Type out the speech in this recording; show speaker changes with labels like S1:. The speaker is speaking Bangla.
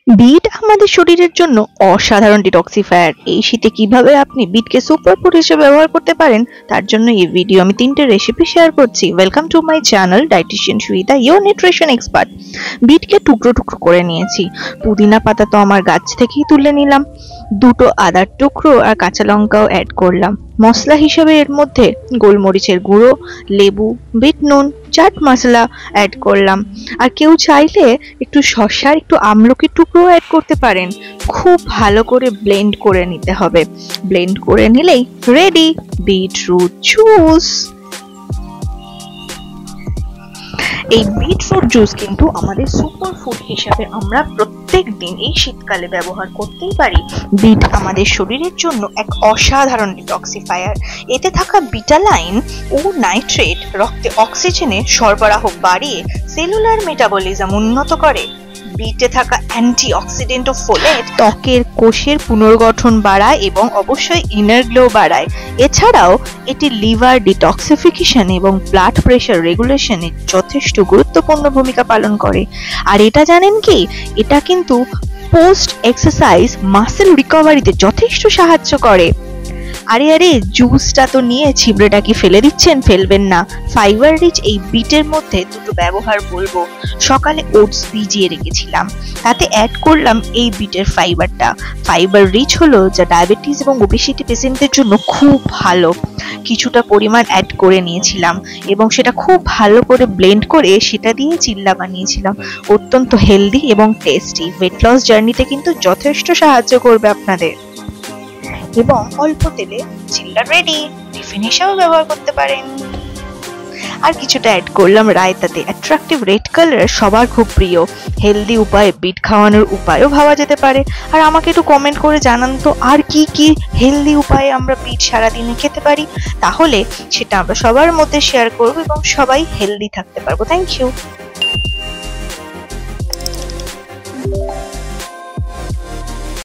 S1: বিট আমাদের শরীরের জন্য অসাধারণ ডিটক্সিফায়ার। এই শীতে কিভাবে আপনি বিটকে সুপার ফুড হিসেবে ব্যবহার করতে পারেন তার জন্য এই ভিডিও আমি 3টে রেসিপি শেয়ার করছি। Welcome to my channel dietitian Suita, your nutrition expert. বিটকে টুকরো টুকরো করে নিয়েছি। পুদিনা পাতা তো আমার গাছ থেকেই তুলে নিলাম। দুটো আদার টুকরো আর কাঁচা লঙ্কাও অ্যাড করলাম। মশলা হিসেবে এর মধ্যে গোলমরিচের গুঁড়ো, লেবু, বিট নুন, চাট মশলা অ্যাড করলাম। আর কেউ চাইলে একটু শসা, একটু আমলকির টুকরো অ্যাড করতে পারেন। খুব ভালো করে ব্লেন্ড করে নিতে হবে। ব্লেন্ড করে নিলেই রেডি বিটরুট জুস। এই বিটরুট জুস কিন্তু আমাদের সুপার ফুড হিসাবে আমরা প্রত্যেক দিন এই শীতকালে ব্যবহার করতেই পারি। বিট আমাদের শরীরের জন্য এক অসাধারণ ডিটক্সিফায়ার। এতে থাকা বিটালাইন ও নাইট্রেট রক্তে অক্সিজেনের সরবরাহ বাড়িয়ে সেলুলার মেটাবলিজম উন্নত করে। বিটে থাকা অ্যান্টিঅক্সিডেন্ট ও ফোলেট ত্বকের কোষের পুনর্গঠন বাড়ায় এবং অবশ্যই ইনার গ্লো বাড়ায়। এছাড়াও এটি লিভার ডিটক্সিফিকেশন এবং ব্লাড প্রেশার রেগুলেশনে যথেষ্ট গুরুত্বপূর্ণ ভূমিকা পালন করে। আর এটা জানেন কি, এটা কিন্তু পোস্ট এক্সারসাইজ মাসেল রিকভারিতে যথেষ্ট সাহায্য করে। আরে জুসটা তো নিয়ে ছিবড়েটা কি ফেলে দিচ্ছেন? ফেলবেন না। ফাইবার রিচ এই বিটের মধ্যে দুটো ব্যবহার বলবো। সকালে ওটস ভিজিয়ে রেখেছিলাম, তাতে অ্যাড করলাম এই বিটের ফাইবারটা। ফাইবার রিচ হলো যা ডায়াবেটিস এবং ওবেসিটি পেশেন্টদের জন্য খুব ভালো। কিছুটা পরিমাণ অ্যাড করে নিয়েছিলাম এবং সেটা খুব ভালো করে ব্লেন্ড করে সেটা দিয়ে চিল্লা বানিয়েছিলাম। অত্যন্ত হেলদি এবং টেস্টি। ওয়েট লস জার্নিতে কিন্তু যথেষ্ট সাহায্য করবে আপনাদের। এবং অল্প তেলে চিল্লা রেডি। টিফিন হিসেবেও ব্যবহার করতে পারেন। আর কিছুটা অ্যাড করলাম রায়তাতে। অ্যাট্রাকটিভ রেড কালার সবার খুব প্রিয়। হেলদি উপায়ে বিট খাওয়ানোর উপায়ও ভাবা যেতে পারে। আর আমাকে একটু কমেন্ট করে জানান তো আর কি কি হেলদি উপায়ে আমরা বিট সারাদিনে খেতে পারি। তাহলে সেটা আমরা সবার মধ্যে শেয়ার করবো এবং সবাই হেলদি থাকতে পারবো। Thank you.